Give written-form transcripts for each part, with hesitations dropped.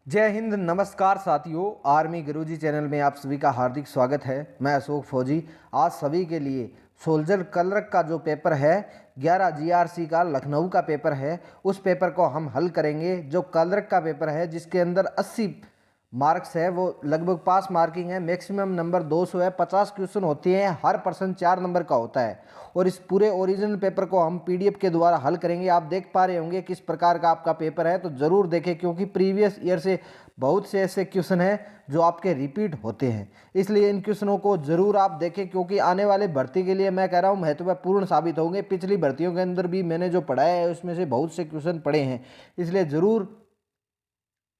जय हिंद, नमस्कार साथियों। आर्मी गुरुजी चैनल में आप सभी का हार्दिक स्वागत है। मैं अशोक फौजी। आज सभी के लिए सोल्जर क्लर्क का जो पेपर है 11 जीआरसी का लखनऊ का पेपर है, उस पेपर को हम हल करेंगे। जो क्लर्क का पेपर है जिसके अंदर 80 मार्क्स है, वो लगभग पास मार्किंग है। मैक्सिमम नंबर 200 है। 50 क्वेश्चन होते हैं, हर पर्सन 4 नंबर का होता है। और इस पूरे ओरिजिनल पेपर को हम पीडीएफ के द्वारा हल करेंगे। आप देख पा रहे होंगे किस प्रकार का आपका पेपर है, तो ज़रूर देखें, क्योंकि प्रीवियस ईयर से बहुत से ऐसे क्वेश्चन हैं जो आपके रिपीट होते हैं। इसलिए इन क्वेश्चनों को ज़रूर आप देखें, क्योंकि आने वाले भर्ती के लिए मैं कह रहा हूँ महत्वपूर्ण साबित होंगे। पिछली भर्तियों के अंदर भी मैंने जो पढ़ाया है उसमें से बहुत से क्वेश्चन पढ़े हैं, इसलिए ज़रूर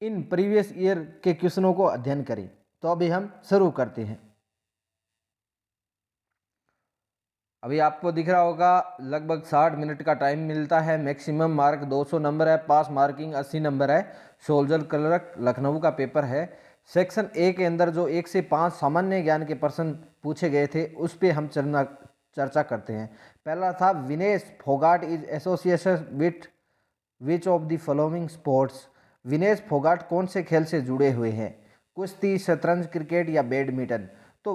इन प्रीवियस ईयर के क्वेश्चनों को अध्ययन करें। तो अभी हम शुरू करते हैं। अभी आपको दिख रहा होगा लगभग 60 मिनट का टाइम मिलता है। मैक्सिमम मार्क 200 नंबर है, पास मार्किंग 80 नंबर है। सोल्जर क्लर्क लखनऊ का पेपर है। सेक्शन ए के अंदर जो 1 से 5 सामान्य ज्ञान के प्रश्न पूछे गए थे उस पर हम चर्चा करते हैं। पहला था Vinesh Phogat is association with which of the following sports. Vinesh Phogat कौन से खेल से जुड़े हुए हैं? कुश्ती, शतरंज, क्रिकेट या बैडमिंटन। तो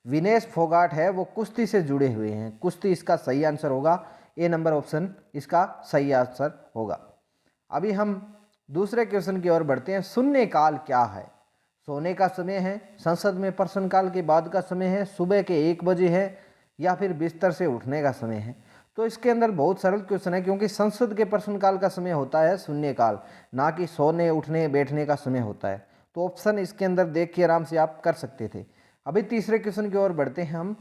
विनेश फोगाट है वो कुश्ती से जुड़े हुए हैं। कुश्ती इसका सही आंसर होगा। ए नंबर ऑप्शन इसका सही आंसर होगा। अभी हम दूसरे क्वेश्चन की ओर बढ़ते हैं। शून्यकाल क्या है? सोने का समय है, संसद में प्रश्नकाल के बाद का समय है, सुबह के 1 बजे है, या फिर बिस्तर से उठने का समय है। तो इसके अंदर बहुत सरल क्वेश्चन है, क्योंकि संसद के प्रश्नकाल का समय होता है शून्यकाल, ना कि सोने उठने बैठने का समय होता है। तो ऑप्शन इसके अंदर देख के आराम से आप कर सकते थे। अभी तीसरे क्वेश्चन की ओर बढ़ते हैं हम।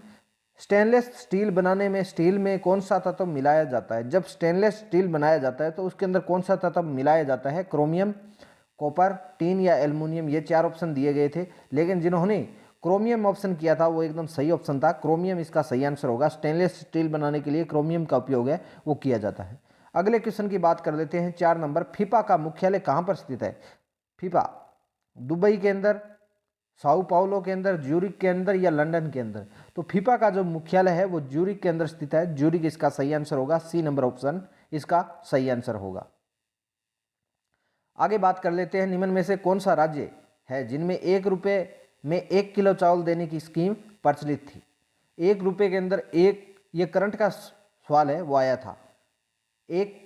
स्टेनलेस स्टील बनाने में स्टील में कौन सा तत्व मिलाया जाता है? जब स्टेनलेस स्टील बनाया जाता है तो उसके अंदर कौन सा तत्व मिलाया जाता है? क्रोमियम, कॉपर, टीन या एल्युमिनियम। ये 4 ऑप्शन दिए गए थे, लेकिन जिन्होंने क्रोमियम ऑप्शन किया था वो एकदम सही ऑप्शन था। क्रोमियम इसका सही आंसर होगा। स्टेनलेस स्टील बनाने के लिए क्रोमियम का उपयोग है वो किया जाता है। अगले क्वेश्चन की बात कर लेते हैं। 4 नंबर, फीफा का मुख्यालय कहाँ पर स्थित है? फीफा दुबई के अंदर, साओ पाउलो के अंदर, ज्यूरिक के अंदर या लंदन के अंदर। तो फीफा का जो मुख्यालय है वो ज्यूरिक के अंदर स्थित है। ज्यूरिक इसका सही आंसर होगा। सी नंबर ऑप्शन इसका सही आंसर होगा। आगे बात कर लेते हैं। निम्न में से कौन सा राज्य है जिनमें 1 रुपये में 1 किलो चावल देने की स्कीम प्रचलित थी? 1 रुपये के अंदर एक, ये करंट का सवाल है, वो आया था। 1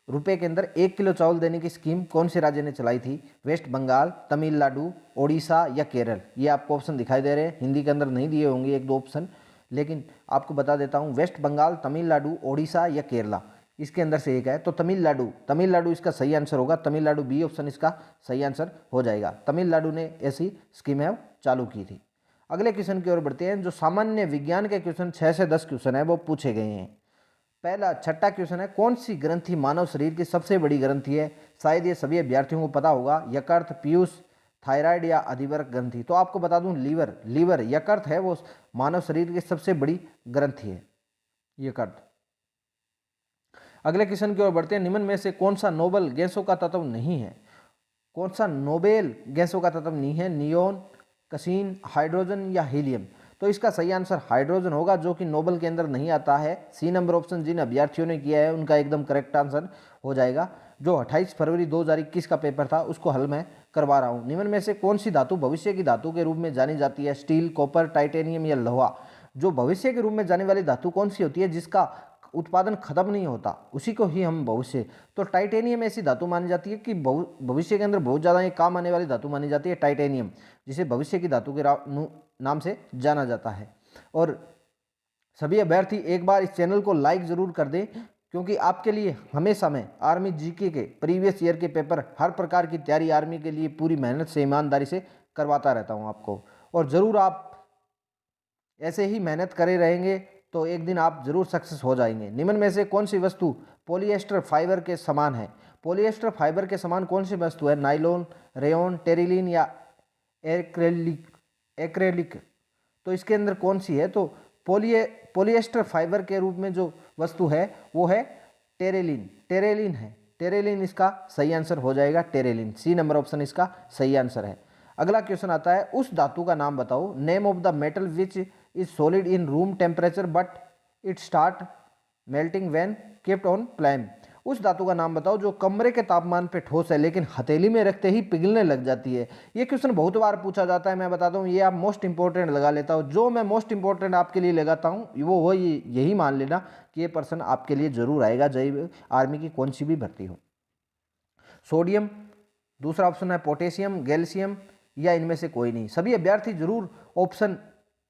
रुपये के अंदर 1 किलो चावल देने की स्कीम कौन से राज्य ने चलाई थी? वेस्ट बंगाल, तमिलनाडु, ओडिशा या केरल। ये आपको ऑप्शन दिखाई दे रहे हैं। हिंदी के अंदर नहीं दिए होंगे 1-2 ऑप्शन, लेकिन आपको बता देता हूँ। वेस्ट बंगाल, तमिलनाडु, ओडिशा या केरला, इसके अंदर से एक है। तो तमिलनाडु, तमिलनाडु इसका सही आंसर होगा। तमिलनाडु, बी ऑप्शन इसका सही आंसर हो जाएगा। तमिलनाडु ने ऐसी स्कीम है चालू की थी। अगले क्वेश्चन की ओर बढ़ते हैं। जो सामान्य विज्ञान के क्वेश्चन 6 से 10 क्वेश्चन है वो पूछे गए हैं। पहला छठा क्वेश्चन है, कौन सी ग्रंथि मानव शरीर की सबसे बड़ी ग्रंथि है? शायद ये सभी अभ्यर्थियों को पता होगा। यकृत, पीयूष, थायराइड या अधिवर्ग ग्रंथि। तो आपको बता दूं लीवर यकृत है वो मानव शरीर की सबसे बड़ी ग्रंथि है, यकृत। अगले क्वेश्चन की ओर बढ़ते हैं। निम्न में से कौन सा नोबेल गैसों का तत्व नहीं है? कौन सा नोबेल गैसों का तत्व नहीं है? नियोन, कसीन, हाइड्रोजन या हीलियम। तो इसका सही आंसर हाइड्रोजन होगा, जो कि नोबेल के अंदर नहीं आता है। सी नंबर ऑप्शन जिन अभ्यर्थियों ने किया है उनका एकदम करेक्ट आंसर हो जाएगा। जो 28 फरवरी 2021 का पेपर था उसको हल मैं करवा रहा हूँ। निम्न में से कौन सी धातु भविष्य की धातु के रूप में जानी जाती है? स्टील, कॉपर, टाइटेनियम या लोहा। जो भविष्य के रूप में जाने वाली धातु कौन सी होती है जिसका उत्पादन खत्म नहीं होता, उसी को ही हम भविष्य। तो टाइटेनियम ऐसी धातु मानी जाती है कि भविष्य के अंदर बहुत ज़्यादा ये काम आने वाली धातु मानी जाती है टाइटेनियम, जिसे भविष्य की धातु के नाम से जाना जाता है। और सभी अभ्यर्थी एक बार इस चैनल को लाइक ज़रूर कर दें, क्योंकि आपके लिए हमेशा मैं आर्मी जीके के प्रीवियस ईयर के पेपर, हर प्रकार की तैयारी आर्मी के लिए पूरी मेहनत से, ईमानदारी से करवाता रहता हूँ आपको। और ज़रूर आप ऐसे ही मेहनत करे रहेंगे तो एक दिन आप जरूर सक्सेस हो जाएंगे। निम्न में से कौन सी वस्तु पॉलिएस्टर फाइबर के समान है? पॉलिएस्टर फाइबर के समान कौन सी वस्तु है? नाइलॉन, रेयन, टेरिलीन या एक्रेलिक। तो इसके अंदर कौन सी है? तो पॉलिएस्टर फाइबर के रूप में जो वस्तु है वो है टेरेलिन। टेरेलिन है, टेरेलिन इसका सही आंसर हो जाएगा। टेरेलिन, सी नंबर ऑप्शन इसका सही आंसर है। अगला क्वेश्चन आता है, उस धातु का नाम बताओ। Name of the metal which is solid in room temperature but it start melting when kept on flame. उस धातु का नाम बताओ जो कमरे के तापमान पे ठोस है लेकिन हथेली में रखते ही पिघलने लग जाती है। ये क्वेश्चन बहुत बार पूछा जाता है, मैं बताता हूँ, ये आप मोस्ट इंपॉर्टेंट लगा लेता हूँ। जो मैं मोस्ट इंपॉर्टेंट आपके लिए लगाता हूँ वो यही मान लेना कि ये प्रश्न आपके लिए जरूर आएगा, चाहे आर्मी की कौन सी भी भर्ती हो। सोडियम, दूसरा ऑप्शन है पोटेशियम, गैल्शियम या इनमें से कोई नहीं। सभी अभ्यर्थी जरूर ऑप्शन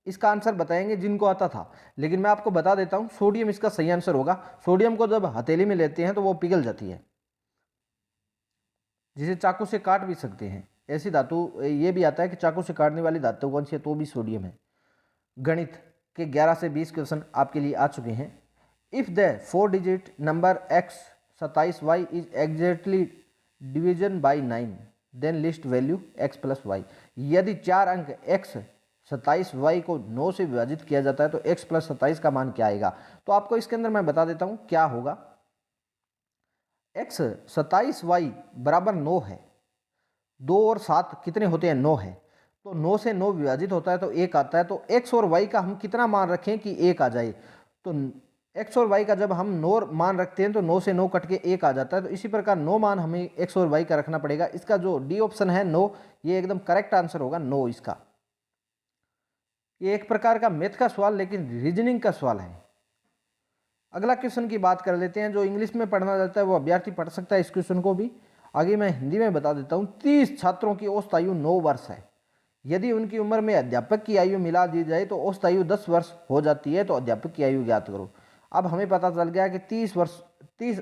इसका आंसर बताएंगे जिनको आता था, लेकिन मैं आपको बता देता हूं सोडियम इसका सही आंसर होगा। सोडियम को जब हथेली में लेते हैं तो वो पिघल जाती है, जिसे चाकू से काट भी सकते हैं। ऐसी धातु ये भी आता है कि चाकू से काटने वाली धातु कौन सी है, तो भी सोडियम है। गणित के 11 से 20 क्वेश्चन आपके लिए आ चुके हैं। If the 4 digit number x 27y is exactly division by 9 then list value x plus Y. यदि 4 अंक x 27y को 9 से विभाजित किया जाता है तो x प्लस 27 का मान क्या आएगा। तो आपको इसके अंदर मैं बता देता हूं क्या होगा। x 27y बराबर 9 है, 2 और 7 कितने होते हैं, 9 है, तो 9 से 9 विभाजित होता है तो 1 आता है। तो x और y का हम कितना मान रखें कि 1 आ जाए, तो x और y का जब हम 9 मान रखते हैं तो 9 से 9 कट के 1 आ जाता है। तो इसी प्रकार 9 मान हमें x और y का रखना पड़ेगा। इसका जो डी ऑप्शन है 9, ये एकदम करेक्ट आंसर होगा 9 इसका। ये एक प्रकार का मैथ का सवाल लेकिन रीजनिंग का सवाल है। अगला क्वेश्चन की बात कर लेते हैं। जो इंग्लिश में पढ़ना चाहता है वो अभ्यर्थी पढ़ सकता है इस क्वेश्चन को भी। आगे मैं हिंदी में बता देता हूँ। 30 छात्रों की औसत आयु 9 वर्ष है। यदि उनकी उम्र में अध्यापक की आयु मिला दी जाए तो औसत आयु 10 वर्ष हो जाती है। तो अध्यापक की आयु ज्ञात करो। अब हमें पता चल गया कि 30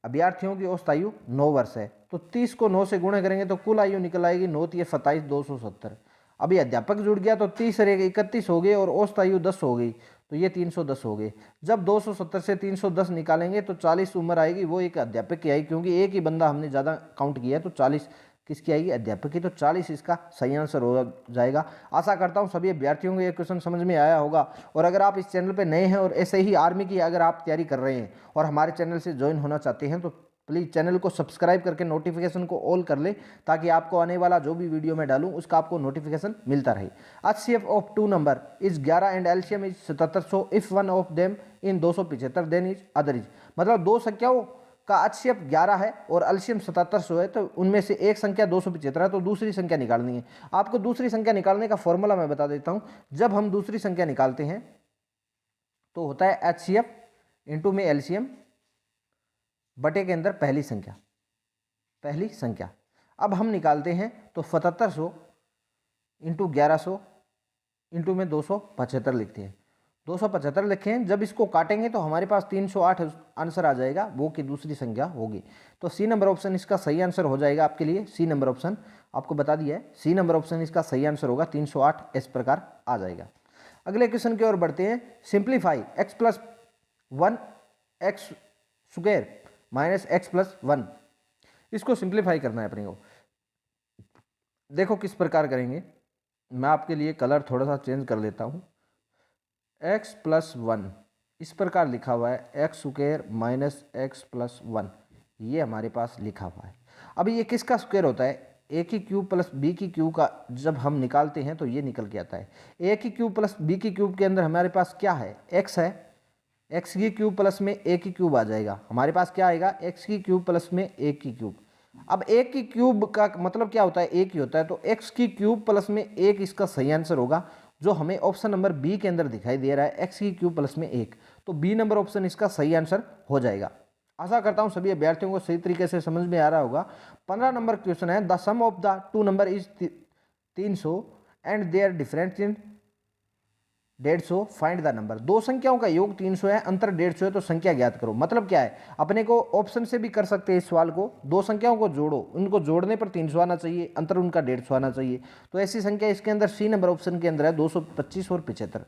अभ्यर्थियों की औसत आयु 9 वर्ष है, तो 30 को 9 से गुणा करेंगे तो कुल आयु निकल आएगी 9 × 27 270। अभी अध्यापक जुड़ गया तो 30 रहेगा 31 हो गए और औसत आयु 10 हो गई, तो ये 310 हो गए। जब 270 से 310 निकालेंगे तो 40 उम्र आएगी, वो एक अध्यापक की आएगी, क्योंकि एक ही बंदा हमने ज़्यादा काउंट किया है। तो 40 किसकी आएगी, अध्यापक की। तो 40 इसका सही आंसर हो जाएगा। आशा करता हूं सभी अभ्यर्थियों को ये क्वेश्चन समझ में आया होगा। और अगर आप इस चैनल पर नए हैं और ऐसे ही आर्मी की अगर आप तैयारी कर रहे हैं और हमारे चैनल से ज्वाइन होना चाहते हैं तो प्लीज़ चैनल को सब्सक्राइब करके नोटिफिकेशन को ऑल कर ले, ताकि आपको आने वाला जो भी वीडियो मैं डालूं उसका आपको नोटिफिकेशन मिलता रहे। HCF of 2 number is 11 and LCM is 7700 if one of them in 275 then is other is. मतलब दो संख्याओं का HCF 11 है और एलसीएम 7700 है, तो उनमें से एक संख्या 275 है, तो दूसरी संख्या निकालनी है। आपको दूसरी संख्या निकालने का फॉर्मूला मैं बता देता हूं। जब हम दूसरी संख्या निकालते हैं तो होता है HCF इंटू में एलसीएम बटे के अंदर पहली संख्या। अब हम निकालते हैं तो 7700 इंटू 1100 इंटू में 275 लिखते हैं। 275 लिखे हैं, जब इसको काटेंगे तो हमारे पास 308 आंसर आ जाएगा, वो की दूसरी संख्या होगी। तो सी नंबर ऑप्शन इसका सही आंसर हो जाएगा आपके लिए। सी नंबर ऑप्शन आपको बता दिया है, सी नंबर ऑप्शन इसका सही आंसर होगा। 308 इस प्रकार आ जाएगा। अगले क्वेश्चन की ओर बढ़ते हैं। Simplify x plus 1 x square minus x plus 1। इसको सिंप्लीफाई करना है अपने को। देखो किस प्रकार करेंगे, मैं आपके लिए कलर थोड़ा सा चेंज कर लेता हूँ। x प्लस 1 इस प्रकार लिखा हुआ है, x square minus x plus 1, ये हमारे पास लिखा हुआ है। अभी ये किसका स्क्वायर होता है, a की क्यूब प्लस b की क्यूब का जब हम निकालते हैं तो ये निकल के आता है। a की क्यूब प्लस b की क्यूब के अंदर हमारे पास क्या है, x है, x की क्यूब प्लस में a की क्यूब आ जाएगा। हमारे पास क्या आएगा, x की क्यूब प्लस में a की क्यूब। अब a की क्यूब का मतलब क्या होता है, एक ही होता है, तो x की क्यूब प्लस में 1 इसका सही आंसर होगा, जो हमें ऑप्शन नंबर बी के अंदर दिखाई दे रहा है, x की क्यूब प्लस में 1। तो बी नंबर ऑप्शन इसका सही आंसर हो जाएगा। आशा करता हूं सभी अभ्यर्थियों को सही तरीके से समझ में आ रहा होगा। 15 नंबर क्वेश्चन है, the sum of the two number is 300 and their difference in 150 find the number. दो संख्याओं का योग 300 है, अंतर 150 है, तो संख्या ज्ञात करो। मतलब क्या है, अपने को ऑप्शन से भी कर सकते हैं इस सवाल को। दो संख्याओं को जोड़ो, उनको जोड़ने पर 300 आना चाहिए, अंतर उनका 150 आना चाहिए। तो ऐसी संख्या इसके अंदर सी नंबर ऑप्शन के अंदर है 225 और 75।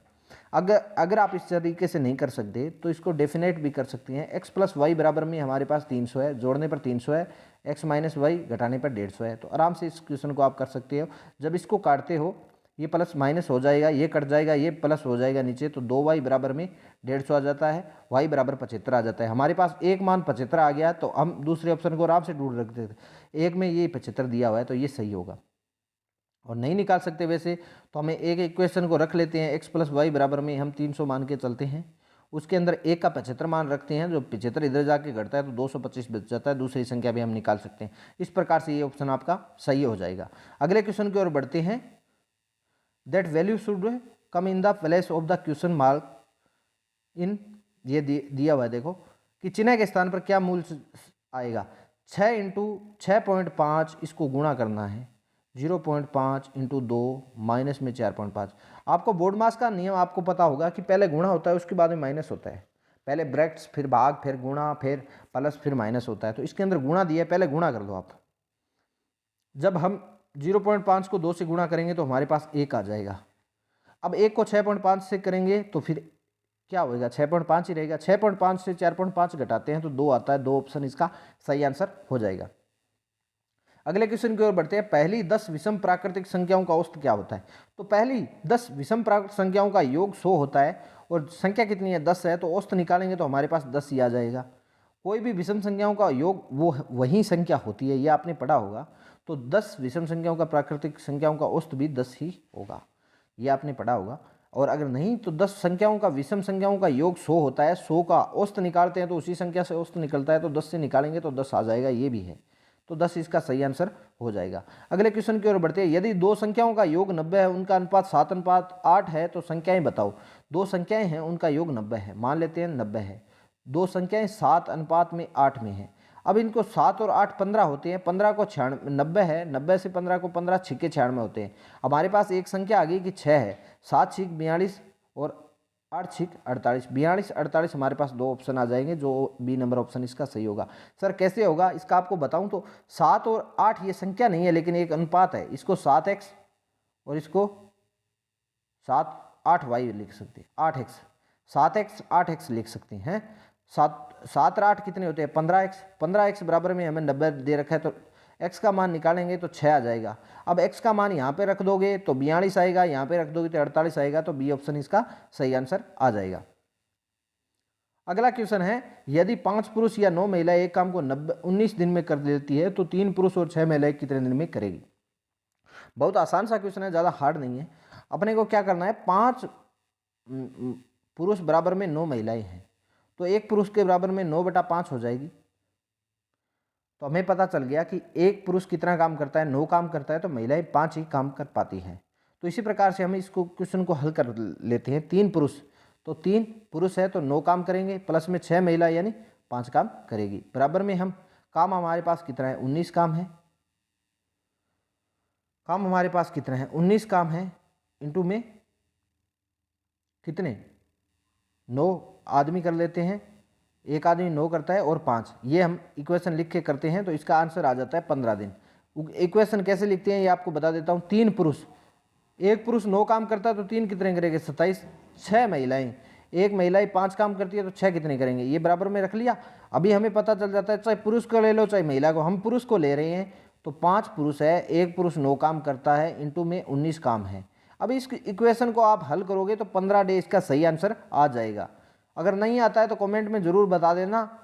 अगर आप इस तरीके से नहीं कर सकते तो इसको डेफिनेट भी कर सकते हैं। x प्लस वाई बराबर में हमारे पास 300 है, जोड़ने पर 300 है, x माइनस वाई घटाने पर 150 है। तो आराम से इस क्वेश्चन को आप कर सकते हो। जब इसको काटते हो ये प्लस माइनस हो जाएगा, ये कट जाएगा, ये प्लस हो जाएगा नीचे, तो 2y बराबर में 150 आ जाता है, y बराबर 75 आ जाता है। हमारे पास एक मान 75 आ गया, तो हम दूसरे ऑप्शन को आराम से ढूंढ रखते थे। एक में ये 75 दिया हुआ है तो ये सही होगा। और नहीं निकाल सकते वैसे तो हमें एक इक्वेशन को रख लेते हैं, x प्लस वाई बराबर में हम 300 मान के चलते हैं, उसके अंदर 1 का 75 मान रखते हैं, जो 75 इधर जाके घटता है तो 225 बच जाता है, दूसरी संख्या भी हम निकाल सकते हैं। इस प्रकार से ये ऑप्शन आपका सही हो जाएगा। अगले क्वेश्चन की ओर बढ़ते हैं। That value should come in the place of the question mark in, ये दिया हुआ है देखो कि चिन्ह के स्थान पर क्या मूल्य आएगा। 6 इंटू 6.5 इसको गुणा करना है, 0.5 इंटू 2 माइनस में 4.5। आपको बोर्ड मास का नियम आपको पता होगा कि पहले गुणा होता है उसके बाद में माइनस होता है, पहले ब्रैकेट्स फिर भाग फिर गुणा फिर प्लस फिर माइनस होता है। तो इसके अंदर गुणा दिया है, पहले गुणा कर दो आप। जब हम 0.5 को 2 से गुणा करेंगे तो हमारे पास 1 आ जाएगा। अब 1 को 6.5 से करेंगे तो फिर क्या होएगा, 6.5 ही रहेगा। 6.5 से 4.5 घटाते हैं तो 2 आता है, 2 ऑप्शन इसका सही आंसर हो जाएगा। अगले क्वेश्चन की ओर बढ़ते हैं। पहली 10 विषम प्राकृतिक संख्याओं का औसत क्या होता है। तो पहली 10 विषम प्राकृतिक संख्याओं का योग 100 होता है और संख्या कितनी है, 10 है, तो औसत निकालेंगे तो हमारे पास 10 ही आ जाएगा। कोई भी विषम संख्याओं का योग वो वही संख्या होती है, ये आपने पढ़ा होगा। तो 10 विषम संख्याओं का प्राकृतिक संख्याओं का औसत भी 10 ही होगा, ये आपने पढ़ा होगा। और अगर नहीं तो 10 संख्याओं का विषम संख्याओं का योग 100 होता है, 100 का औसत निकालते हैं तो उसी संख्या से औसत निकलता है, तो 10 से निकालेंगे तो 10 आ जाएगा, ये भी है। तो 10 इसका सही आंसर हो जाएगा। अगले क्वेश्चन की ओर बढ़ते हैं। यदि दो संख्याओं का योग 90 है, उनका अनुपात 7:8 है, तो संख्याएं बताओ। दो संख्याएं हैं, उनका योग 90 है, मान लेते हैं 90 है। दो संख्याएं 7:8 में है। अब इनको 7 और 8 15 होते हैं, 15 को 90 है, 90 से 15 को 15 छिक्के 96 होते हैं। हमारे पास एक संख्या आ गई कि 6 है, 7 छिक 42 और 8 छिक 48, 42 48 हमारे पास दो ऑप्शन आ जाएंगे, जो बी नंबर ऑप्शन इसका सही होगा। सर कैसे होगा, इसका आपको बताऊं तो 7 और 8 ये संख्या नहीं है लेकिन एक अनुपात है। इसको 7x और इसको 8y लिख सकते हैं, 8x 7x 8x लिख सकते हैं। 7 और 8 कितने होते हैं, 15x। 15x बराबर में हमें 90 दे रखा है, तो x का मान निकालेंगे तो 6 आ जाएगा। अब x का मान यहाँ पे रख दोगे तो 42 आएगा, यहाँ पे रख दोगे तो 48 आएगा, तो बी ऑप्शन इसका सही आंसर आ जाएगा। अगला क्वेश्चन है, यदि 5 पुरुष या 9 महिलाएं एक काम को 19 दिन में कर देती है तो 3 पुरुष और 6 महिलाएं कितने दिन में करेगी। बहुत आसान सा क्वेश्चन है, ज़्यादा हार्ड नहीं है। अपने को क्या करना है, 5 पुरुष बराबर में 9 महिलाएं हैं, तो एक पुरुष के बराबर में 9/5 हो जाएगी। तो हमें पता चल गया कि एक पुरुष कितना काम करता है, 9 काम करता है, तो महिलाएं 5 ही काम कर पाती हैं। तो इसी प्रकार से हम इसको क्वेश्चन को हल कर लेते हैं। 3 पुरुष, तो 3 पुरुष है तो 9 काम करेंगे, प्लस में 6 महिला यानी 5 काम करेगी। बराबर में हम काम हमारे पास कितना है, 19 काम है। काम हमारे पास कितना है, 19 काम है, इंटू में कितने 9 आदमी कर लेते हैं, एक आदमी 9 करता है और 5, ये हम इक्वेशन लिख के करते हैं तो इसका आंसर आ जाता है 15 दिन। इक्वेशन कैसे लिखते हैं ये आपको बता देता हूँ। 3 पुरुष, एक पुरुष 9 काम करता है तो 3 कितने करेंगे, 27। 6 महिलाएं, एक महिलाएं 5 काम करती है तो 6 कितने करेंगे, ये बराबर में रख लिया। अभी हमें पता चल जाता है, चाहे पुरुष को ले लो चाहे महिला को, हम पुरुष को ले रहे हैं तो 5 पुरुष है, एक पुरुष 9 काम करता है, इंटू में 19 काम है। अब इस इक्वेशन को आप हल करोगे तो 15 डे इसका सही आंसर आ जाएगा। अगर नहीं आता है तो कमेंट में ज़रूर बता देना।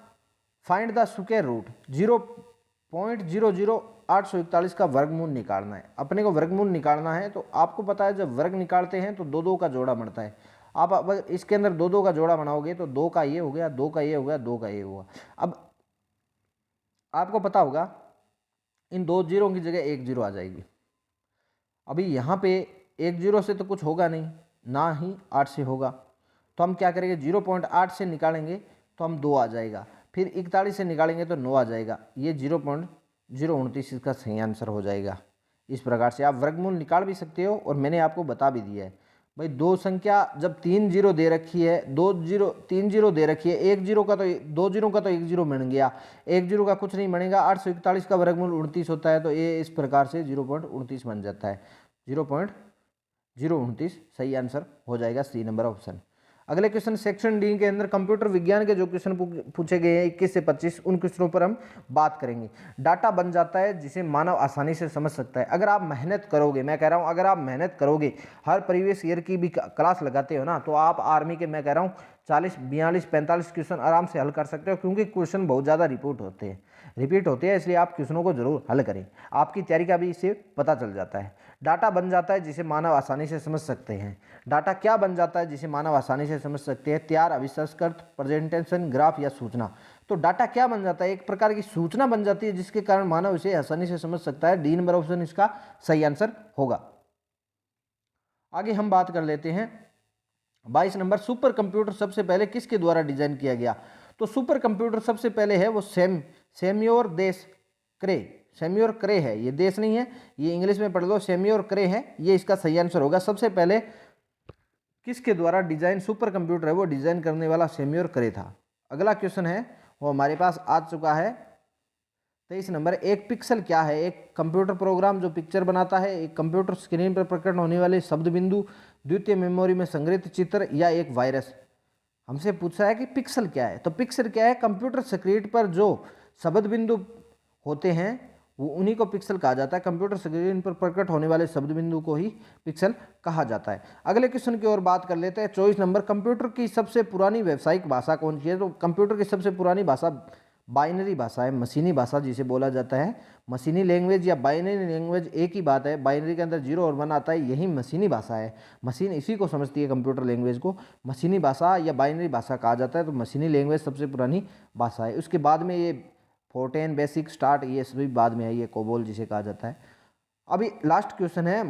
फाइंड द स्क्वायर रूट, 0.00841 का वर्गमूल निकालना है। अपने को वर्गमूल निकालना है तो आपको पता है जब वर्ग निकालते हैं तो 2 का जोड़ा बनता है। आप अगर इसके अंदर 2 का जोड़ा बनाओगे तो 2 का ये हो गया, 2 का ये हो गया, 2 का ये हुआ। अब आपको पता होगा इन 2 जीरो की जगह 1 जीरो आ जाएगी। अभी यहाँ पे 1 जीरो से तो कुछ होगा नहीं, ना ही 8 से होगा, तो हम क्या करेंगे, 0.8 से निकालेंगे तो हम 2 आ जाएगा, फिर 41 से निकालेंगे तो 9 आ जाएगा, ये 0.029 इसका सही आंसर हो जाएगा। इस प्रकार से आप वर्गमूल निकाल भी सकते हो और मैंने आपको बता भी दिया है। भाई दो संख्या जब 3 जीरो दे रखी है, 3 जीरो दे रखी है, 1 जीरो का तो 2 जीरो का तो 1 जीरो बन गया, 1 जीरो का कुछ नहीं बनेगा। 841 का वर्गमूल 29 होता है, तो ये इस प्रकार से 0.29 बन जाता है। 0.029 सही आंसर हो जाएगा, सी नंबर ऑप्शन। अगले क्वेश्चन सेक्शन डी के अंदर कंप्यूटर विज्ञान के जो क्वेश्चन पूछे गए हैं 21 से 25, उन क्वेश्चनों पर हम बात करेंगे। डाटा बन जाता है जिसे मानव आसानी से समझ सकता है। अगर आप मेहनत करोगे, मैं कह रहा हूँ अगर आप मेहनत करोगे, हर प्रीवियस ईयर की भी क्लास लगाते हो ना, तो आप आर्मी के, मैं कह रहा हूँ 40 42 45 क्वेश्चन आराम से हल कर सकते हो, क्योंकि क्वेश्चन बहुत ज़्यादा रिपीट होते हैं। रिपीट होते हैं, इसलिए आप क्वेश्चनों को जरूर हल करें। आपकी तैयारी का भी इससे पता चल जाता है। डाटा बन जाता है जिसे मानव आसानी से समझ सकते हैं। डाटा क्या बन जाता है जिसे मानव आसानी से समझ सकते हैं? तैयार, अभिसंस्कृत, प्रेजेंटेशन, ग्राफ या सूचना। तो डाटा क्या बन जाता है? एक प्रकार की सूचना बन जाती है जिसके कारण मानव इसे आसानी से समझ सकता है। डी नंबर ऑप्शन इसका सही आंसर होगा। आगे हम बात कर लेते हैं 22 नंबर, सुपर कंप्यूटर सबसे पहले किसके द्वारा डिजाइन किया गया? तो सुपर कंप्यूटर सबसे पहले है वो सेम्योर क्रे है, ये देश नहीं है, ये इंग्लिश में पढ़ लो, सेम्योर क्रे है, ये इसका सही आंसर होगा। सबसे पहले किसके द्वारा डिजाइन सुपर कंप्यूटर है वो डिजाइन करने वाला सेम्योर क्रे था। अगला क्वेश्चन है वो हमारे पास आ चुका है 23 नंबर, एक पिक्सल क्या है? एक कंप्यूटर प्रोग्राम जो पिक्चर बनाता है, एक कंप्यूटर स्क्रीन पर प्रकट होने वाले शब्द बिंदु, द्वितीय मेमोरी में संग्रहित चित्र, या एक वायरस। हमसे पूछा है कि पिक्सल क्या है, तो पिक्सल क्या है? कंप्यूटर स्क्रीन पर जो शब्द बिंदु होते हैं वो उन्हीं को पिक्सल कहा जाता है। कंप्यूटर स्क्रीन पर प्रकट होने वाले शब्द बिंदु को ही पिक्सल कहा जाता है। अगले क्वेश्चन की ओर बात कर लेते हैं 24 नंबर, कंप्यूटर की सबसे पुरानी व्यावसायिक भाषा कौन सी है? तो कंप्यूटर की सबसे पुरानी भाषा बाइनरी भाषा है, मशीनी भाषा जिसे बोला जाता है। मशीनी लैंग्वेज या बाइनरी लैंग्वेज एक ही बात है, बाइनरी के अंदर 0 और 1 आता है, यही मशीनी भाषा है। मशीन इसी को समझती है, कंप्यूटर लैंग्वेज को मशीनी भाषा या बाइनरी भाषा कहा जाता है। तो मशीनी लैंग्वेज सबसे पुरानी भाषा है। उसके बाद में ये फोर्टेन, बेसिक, स्टार्ट, ये सभी बाद में है, ये कोबोल जिसे कहा जाता है। अभी लास्ट क्वेश्चन है,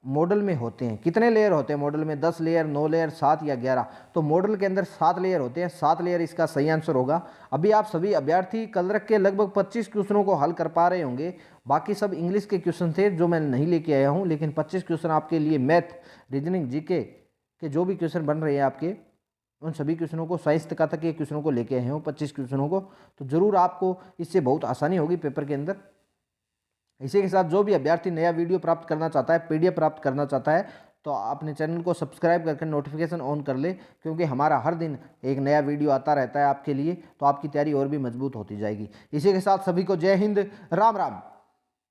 मॉडल में होते हैं कितने लेयर होते हैं? मॉडल में 10 लेयर, 9 लेयर, 7 या 11? तो मॉडल के अंदर 7 लेयर होते हैं, 7 लेयर इसका सही आंसर होगा। अभी आप सभी अभ्यर्थी कल रख के लगभग 25 क्वेश्चनों को हल कर पा रहे होंगे। बाकी सब इंग्लिश के क्वेश्चन थे जो मैं नहीं लेके आया हूँ, लेकिन 25 क्वेश्चन आपके लिए मैथ, रीजनिंग, जीके के जो भी क्वेश्चन बन रहे हैं आपके, उन सभी क्वेश्चनों को, साइंस तक के क्वेश्चनों को लेके आए हूँ 25 क्वेश्चनों को। तो जरूर आपको इससे बहुत आसानी होगी पेपर के अंदर। इसी के साथ जो भी अभ्यर्थी नया वीडियो प्राप्त करना चाहता है, पीडीएफ प्राप्त करना चाहता है, तो अपने चैनल को सब्सक्राइब करके नोटिफिकेशन ऑन कर ले, क्योंकि हमारा हर दिन एक नया वीडियो आता रहता है आपके लिए, तो आपकी तैयारी और भी मजबूत होती जाएगी। इसी के साथ सभी को जय हिंद, राम राम।